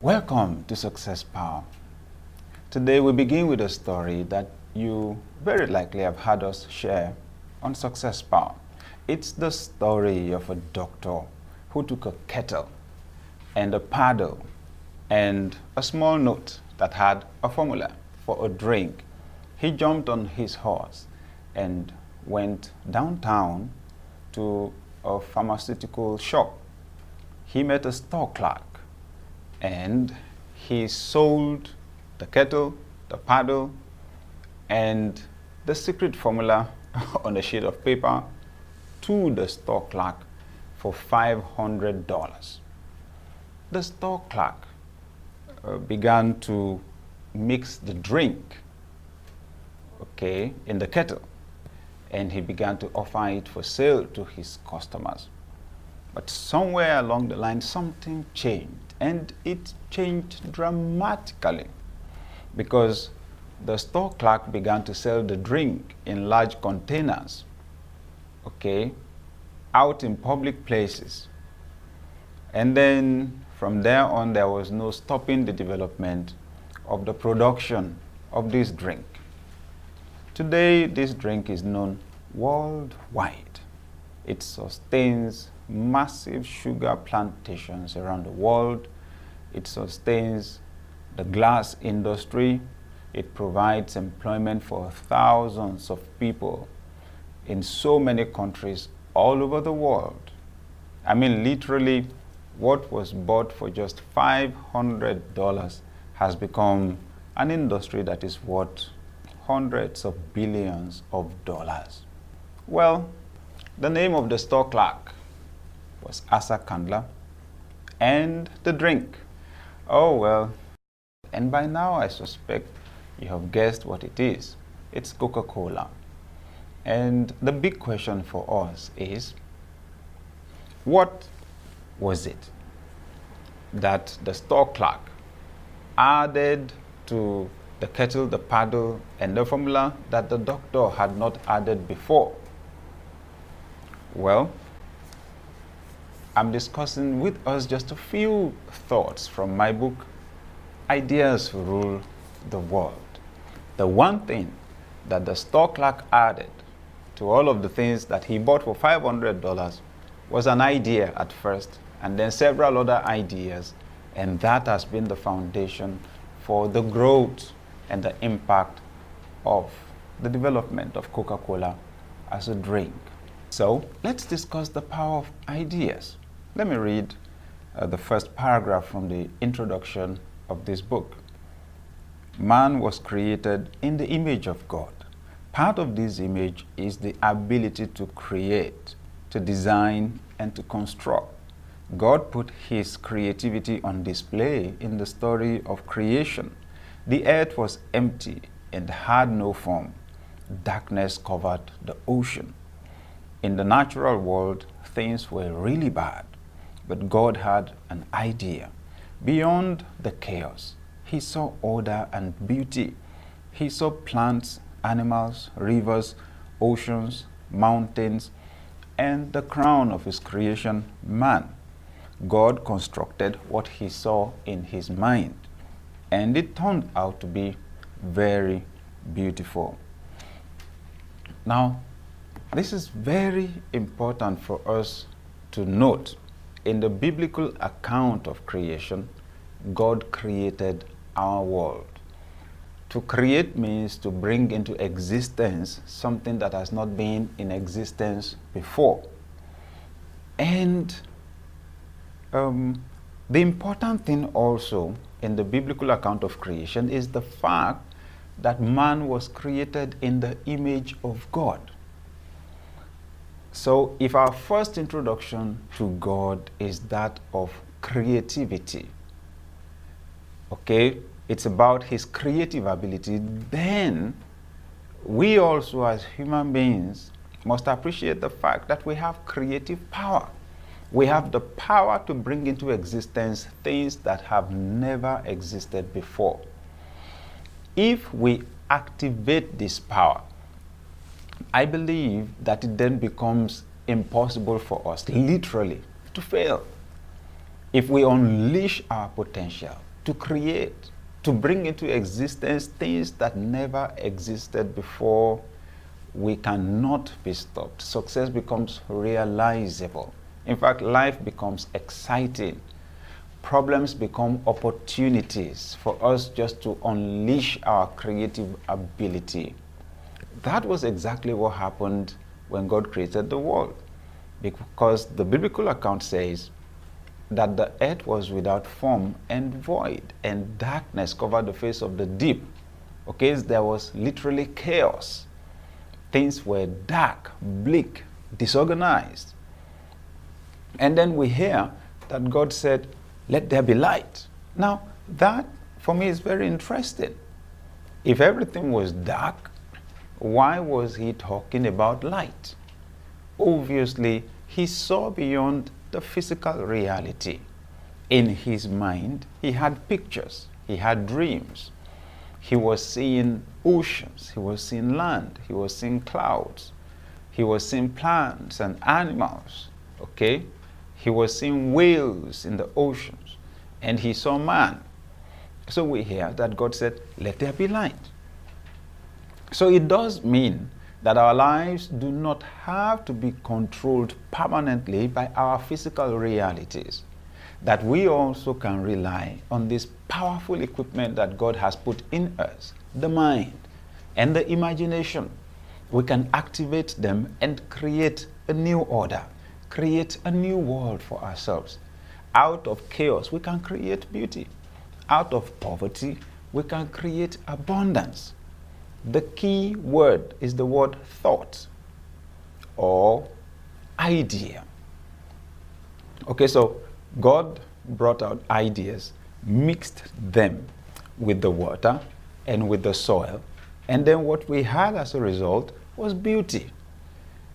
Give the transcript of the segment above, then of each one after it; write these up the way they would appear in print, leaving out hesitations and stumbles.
Welcome to Success Power. Today we begin with a story that you very likely have heard us share on Success Power. It's the story of a doctor who took a kettle and a paddle and a small note that had a formula for a drink. He jumped on his horse and went downtown to a pharmaceutical shop. He met a store clerk and he sold the kettle, the paddle, and the secret formula on a sheet of paper to the store clerk for $500. The store clerk began to mix the drink, in the kettle, and he began to offer it for sale to his customers. But somewhere along the line, something changed, and it changed dramatically because the store clerk began to sell the drink in large containers, out in public places. And then from there on, there was no stopping the development of the production of this drink. Today, this drink is known worldwide. It sustains massive sugar plantations around the world. It sustains the glass industry. It provides employment for thousands of people in so many countries all over the world. I mean, literally, what was bought for just $500 has become an industry that is worth hundreds of billions of dollars. Well, the name of the store clerk was Asa Candler, and the drink, and by now I suspect you have guessed what it is. It's Coca-Cola. And the big question for us is, what was it that the store clerk added to the kettle, the paddle, and the formula that the doctor had not added before? Well, I'm discussing with us just a few thoughts from my book, Ideas Rule the World. The one thing that the store clerk added to all of the things that he bought for $500 was an idea at first, and then several other ideas, and that has been the foundation for the growth and the impact of the development of Coca-Cola as a drink. So let's discuss the power of ideas. Let me read the first paragraph from the introduction of this book. Man was created in the image of God. Part of this image is the ability to create, to design, and to construct. God put his creativity on display in the story of creation. The earth was empty and had no form. Darkness covered the ocean. In the natural world, things were really bad, but God had an idea. Beyond the chaos, he saw order and beauty. He saw plants, animals, rivers, oceans, mountains, and the crown of his creation, man. God constructed what he saw in his mind, and it turned out to be very beautiful. Now, this is very important for us to note. In the biblical account of creation, God created our world. To create means to bring into existence something that has not been in existence before. And the important thing also in the biblical account of creation is the fact that man was created in the image of God. So if our first introduction to God is that of creativity, it's about his creative ability, then we also as human beings must appreciate the fact that we have creative power. We have the power to bring into existence things that have never existed before. If we activate this power, I believe that it then becomes impossible for us, literally, to fail. If we unleash our potential, to create, to bring into existence things that never existed before, we cannot be stopped. Success becomes realizable. In fact, life becomes exciting. Problems become opportunities for us just to unleash our creative ability. That was exactly what happened when God created the world. Because the biblical account says that the earth was without form and void, and darkness covered the face of the deep. Okay, there was literally chaos. Things were dark, bleak, disorganized. And then we hear that God said, "Let there be light." Now, that for me is very interesting. If everything was dark, why was he talking about light? Obviously, he saw beyond the physical reality. In his mind, he had pictures, he had dreams. He was seeing oceans, he was seeing land, he was seeing clouds, he was seeing plants and animals, okay? He was seeing whales in the oceans, and he saw man. So we hear that God said, "Let there be light." So it does mean that our lives do not have to be controlled permanently by our physical realities, that we also can rely on this powerful equipment that God has put in us, the mind and the imagination. We can activate them and create a new order, create a new world for ourselves. Out of chaos, we can create beauty. Out of poverty, we can create abundance. The key word is the word thought or idea. Okay, so God brought out ideas, mixed them with the water and with the soil, and then what we had as a result was beauty.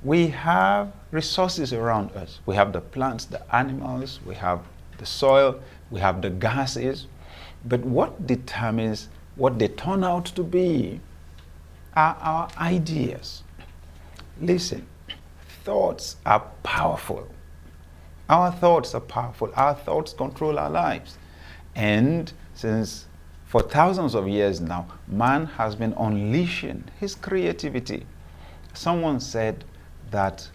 We have resources around us. We have the plants, the animals, we have the soil, we have the gases, but what determines what they turn out to be are our ideas. Listen, thoughts are powerful. Our thoughts are powerful. Our thoughts control our lives. And since for thousands of years now, man has been unleashing his creativity. Someone said that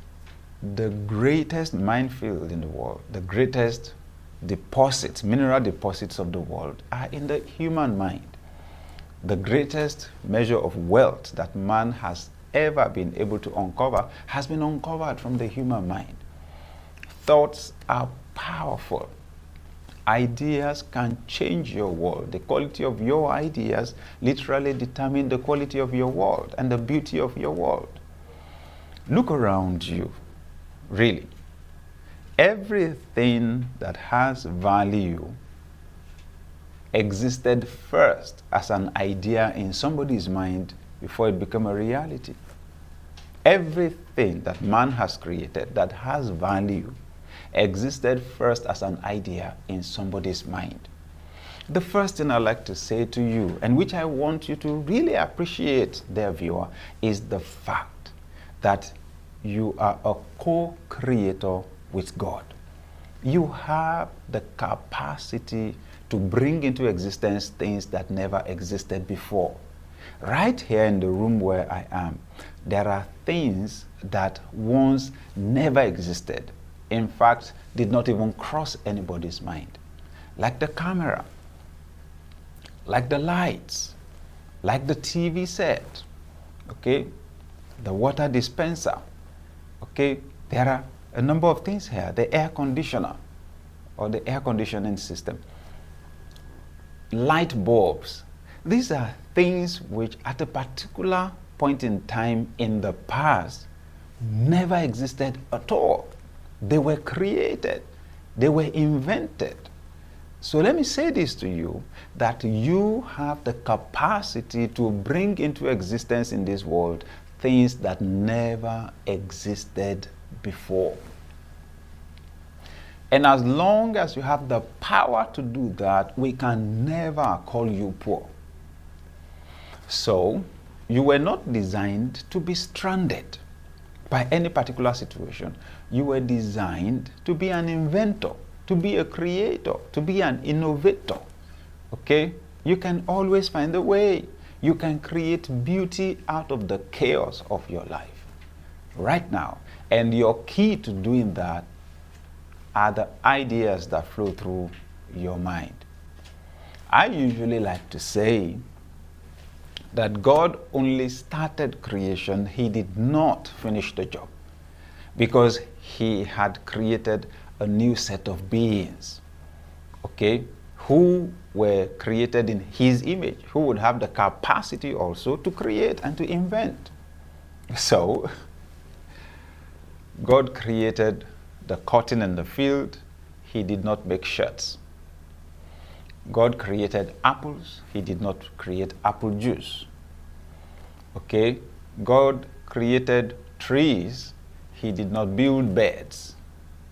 the greatest minefield in the world, the greatest deposits, mineral deposits of the world are in the human mind. The greatest measure of wealth that man has ever been able to uncover has been uncovered from the human mind. Thoughts are powerful. Ideas can change your world. The quality of your ideas literally determine the quality of your world and the beauty of your world. Look around you, really. Everything that has value existed first as an idea in somebody's mind before it became a reality. Everything that man has created that has value existed first as an idea in somebody's mind. The first thing I'd like to say to you, and which I want you to really appreciate, dear viewer, is the fact that you are a co-creator with God. You have the capacity to bring into existence things that never existed before. Right here in the room where I am, there are things that once never existed. In fact, did not even cross anybody's mind. Like the camera, like the lights, like the TV set, okay, the water dispenser, okay. There are a number of things here, the air conditioner or the air conditioning system, light bulbs. These are things which at a particular point in time in the past never existed at all. They were created, they were invented. So let me say this to you, that you have the capacity to bring into existence in this world things that never existed before. And as long as you have the power to do that, we can never call you poor. So, you were not designed to be stranded by any particular situation. You were designed to be an inventor, to be a creator, to be an innovator. Okay? You can always find a way. You can create beauty out of the chaos of your life right now. And your key to doing that are the ideas that flow through your mind. I usually like to say that God only started creation, he did not finish the job, because he had created a new set of beings, okay, who were created in his image, who would have the capacity also to create and to invent. So, God created the cotton in the field, he did not make shirts. God created apples, he did not create apple juice. Okay? God created trees, he did not build beds.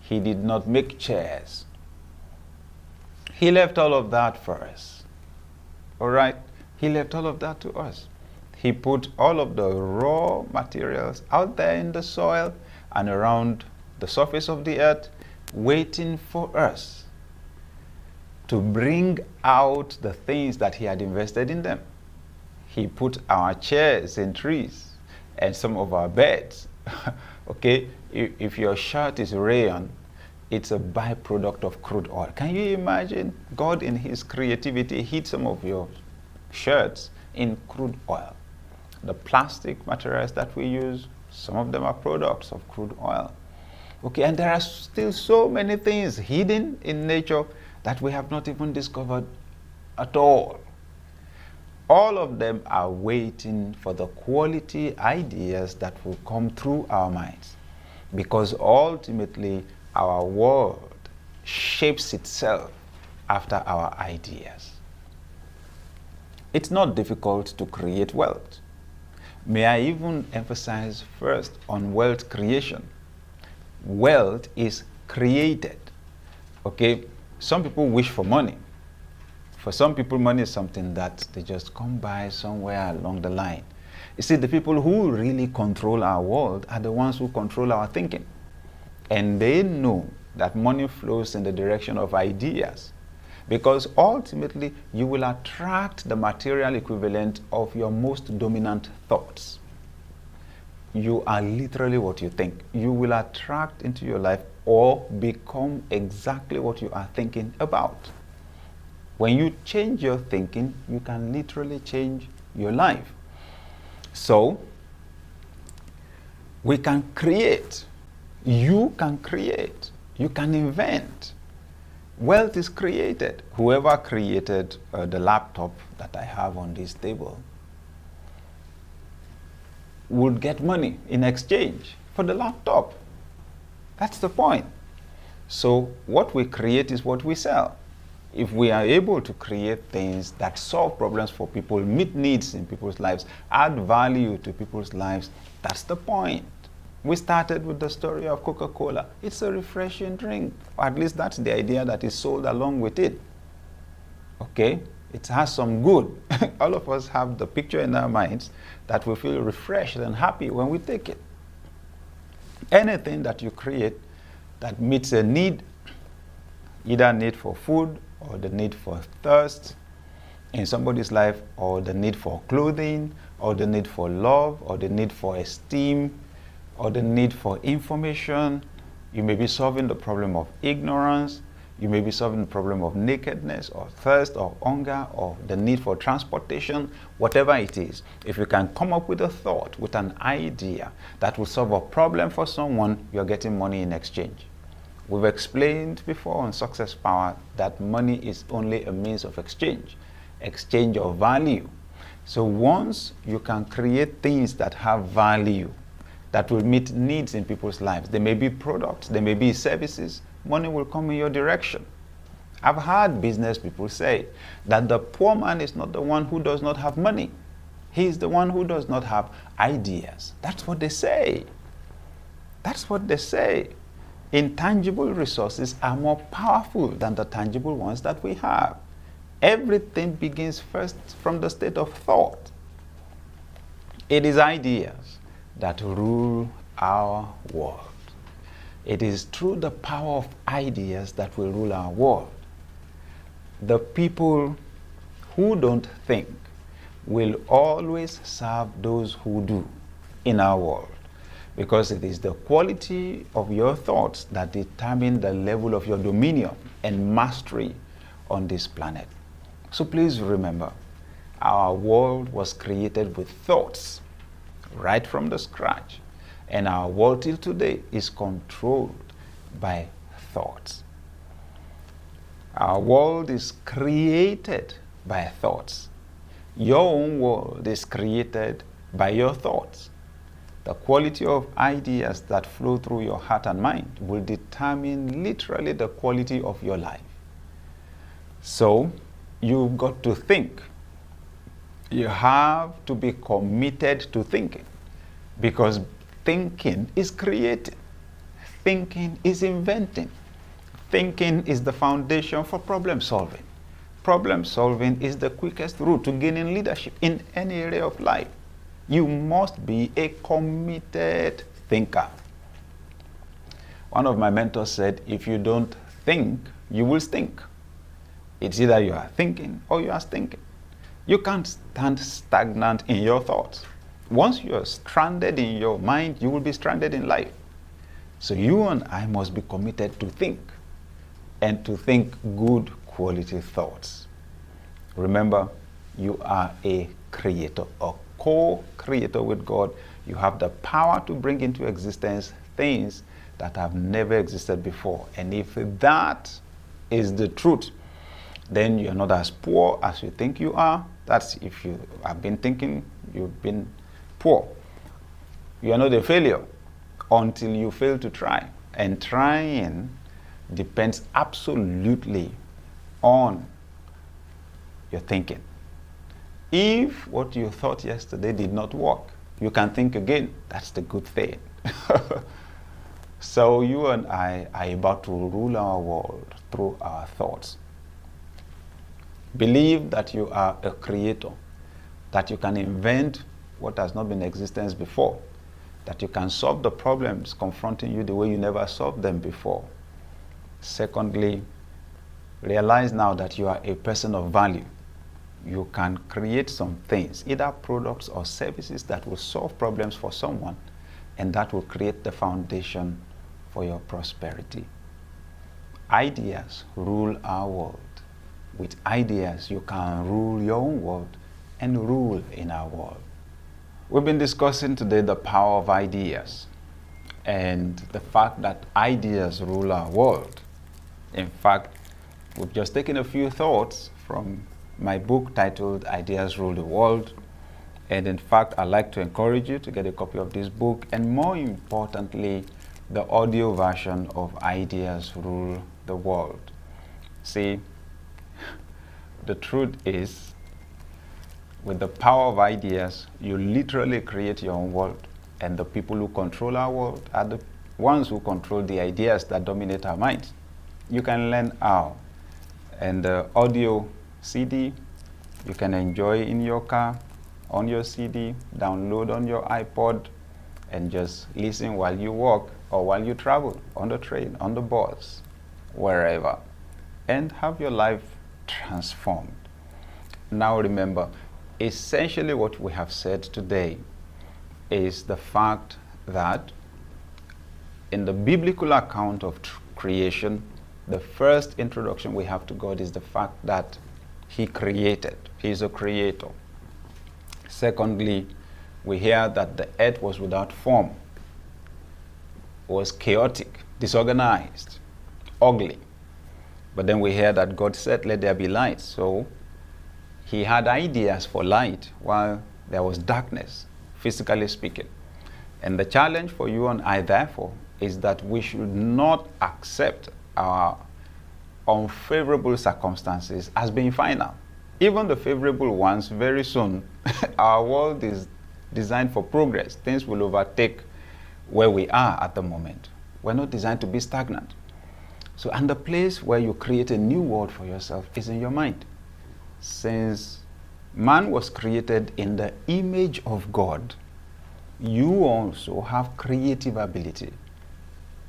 He did not make chairs. He left all of that for us. All right? He left all of that to us. He put all of the raw materials out there in the soil and around the surface of the earth, waiting for us to bring out the things that he had invested in them. He put our chairs in trees and some of our beds. Okay, if your shirt is rayon, it's a byproduct of crude oil. Can you imagine? God in his creativity hid some of your shirts in crude oil. The plastic materials that we use, some of them are products of crude oil. Okay, and there are still so many things hidden in nature that we have not even discovered at all. All of them are waiting for the quality ideas that will come through our minds, because ultimately our world shapes itself after our ideas. It's not difficult to create wealth. May I even emphasize first on wealth creation. Wealth is created. Okay, some people wish for money. For some people, money is something that they just come by somewhere along the line. You see, the people who really control our world are the ones who control our thinking. And they know that money flows in the direction of ideas, because ultimately you will attract the material equivalent of your most dominant thoughts. You are literally what you think. You will attract into your life or become exactly what you are thinking about. When you change your thinking, you can literally change your life. So, we can create. You can create. You can invent. Wealth is created. Whoever created the laptop that I have on this table would get money in exchange for the laptop. That's the point. So what we create is what we sell. If we are able to create things that solve problems for people, meet needs in people's lives, add value to people's lives, that's the point. We started with the story of Coca-Cola. It's a refreshing drink. Or at least that's the idea that is sold along with it. Okay? It has some good. All of us have the picture in our minds that we feel refreshed and happy when we take it. Anything that you create that meets a need, either a need for food or the need for thirst in somebody's life, or the need for clothing, or the need for love, or the need for esteem, or the need for information. You may be solving the problem of ignorance. You may be solving the problem of nakedness or thirst or hunger or the need for transportation, whatever it is. If you can come up with a thought, with an idea that will solve a problem for someone, you're getting money in exchange. We've explained before on Success Power that money is only a means of exchange of value. So once you can create things that have value, that will meet needs in people's lives, they may be products, they may be services, money will come in your direction. I've heard business people say that the poor man is not the one who does not have money. He is the one who does not have ideas. That's what they say. That's what they say. Intangible resources are more powerful than the tangible ones that we have. Everything begins first from the state of thought. It is ideas that rule our world. It is through the power of ideas that will rule our world. The people who don't think will always serve those who do in our world, because it is the quality of your thoughts that determine the level of your dominion and mastery on this planet. So please remember, our world was created with thoughts right from the scratch, and our world till today is controlled by thoughts. Our world is created by thoughts. Your own world is created by your thoughts. The quality of ideas that flow through your heart and mind will determine literally the quality of your life. So you've got to think. You have to be committed to thinking, because thinking is creating. Thinking is inventing. Thinking is the foundation for problem solving. Problem solving is the quickest route to gaining leadership in any area of life. You must be a committed thinker. One of my mentors said, if you don't think, you will stink. It's either you are thinking or you are stinking. You can't stand stagnant in your thoughts. Once you are stranded in your mind, you will be stranded in life. So you and I must be committed to think, and to think good quality thoughts. Remember, you are a creator, a co-creator with God. You have the power to bring into existence things that have never existed before. And if that is the truth, then you're not as poor as you think you are. That's if you have been thinking you've been poor. You are not a failure until you fail to try. And trying depends absolutely on your thinking. If what you thought yesterday did not work, you can think again. That's the good thing. So you and I are about to rule our world through our thoughts. Believe that you are a creator, that you can invent what has not been in existence before, that you can solve the problems confronting you the way you never solved them before. Secondly, realize now that you are a person of value. You can create some things, either products or services that will solve problems for someone, and that will create the foundation for your prosperity. Ideas rule our world. With ideas, you can rule your own world and rule in our world. We've been discussing today the power of ideas and the fact that ideas rule our world. In fact, we've just taken a few thoughts from my book titled Ideas Rule the World. And in fact, I'd like to encourage you to get a copy of this book, and more importantly, the audio version of Ideas Rule the World. See, the truth is, with the power of ideas, you literally create your own world. And the people who control our world are the ones who control the ideas that dominate our minds. You can learn how. And the audio CD, you can enjoy in your car, on your CD, download on your iPod, and just listen while you walk or while you travel, on the train, on the bus, wherever, and have your life transformed. Now remember, essentially what we have said today is the fact that in the biblical account of creation, the first introduction we have to God is the fact that He created. He is a creator. Secondly, we hear that the earth was without form, was chaotic, disorganized, ugly. But then we hear that God said, let there be light. So He had ideas for light while there was darkness, physically speaking. And the challenge for you and I, therefore, is that we should not accept our unfavorable circumstances as being final. Even the favorable ones, very soon, our world is designed for progress. Things will overtake where we are at the moment. We're not designed to be stagnant. So, and the place where you create a new world for yourself is in your mind. Since man was created in the image of God, you also have creative ability.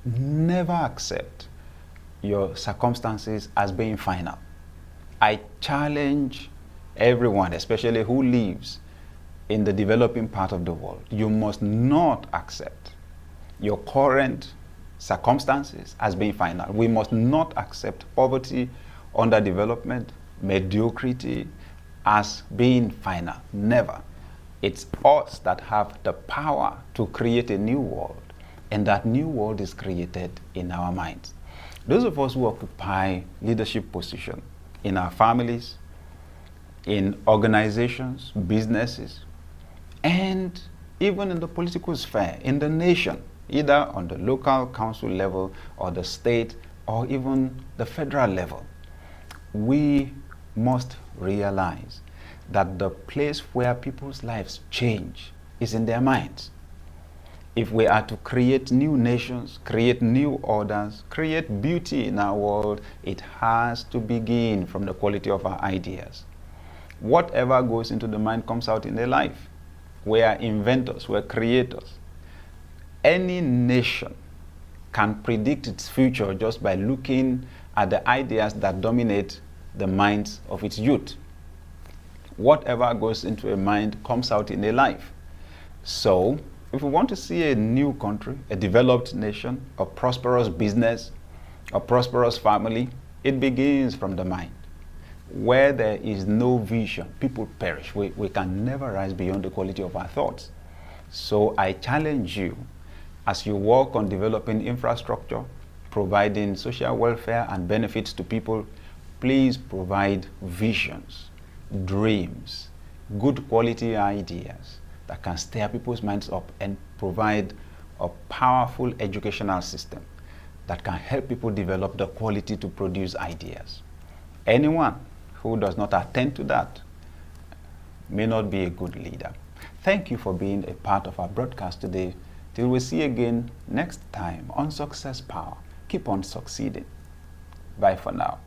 Never accept your circumstances as being final. I challenge everyone, especially who lives in the developing part of the world, you must not accept your current circumstances as being final. We must not accept poverty, underdevelopment, mediocrity as being final. Never. It's us that have the power to create a new world, and that new world is created in our minds. Those of us who occupy leadership positions in our families, in organizations, businesses, and even in the political sphere, in the nation, either on the local council level or the state or even the federal level, we must realize that the place where people's lives change is in their minds. If we are to create new nations, create new orders, create beauty in our world, it has to begin from the quality of our ideas. Whatever goes into the mind comes out in their life. We are inventors, we are creators. Any nation can predict its future just by looking at the ideas that dominate the minds of its youth. Whatever goes into a mind comes out in a life. So, if we want to see a new country, a developed nation, a prosperous business, a prosperous family, it begins from the mind. Where there is no vision, people perish. We can never rise beyond the quality of our thoughts. So I challenge you, as you work on developing infrastructure, providing social welfare and benefits to people, please provide visions, dreams, good quality ideas that can stir people's minds up and provide a powerful educational system that can help people develop the quality to produce ideas. Anyone who does not attend to that may not be a good leader. Thank you for being a part of our broadcast today. Till we see again next time on Success Power. Keep on succeeding. Bye for now.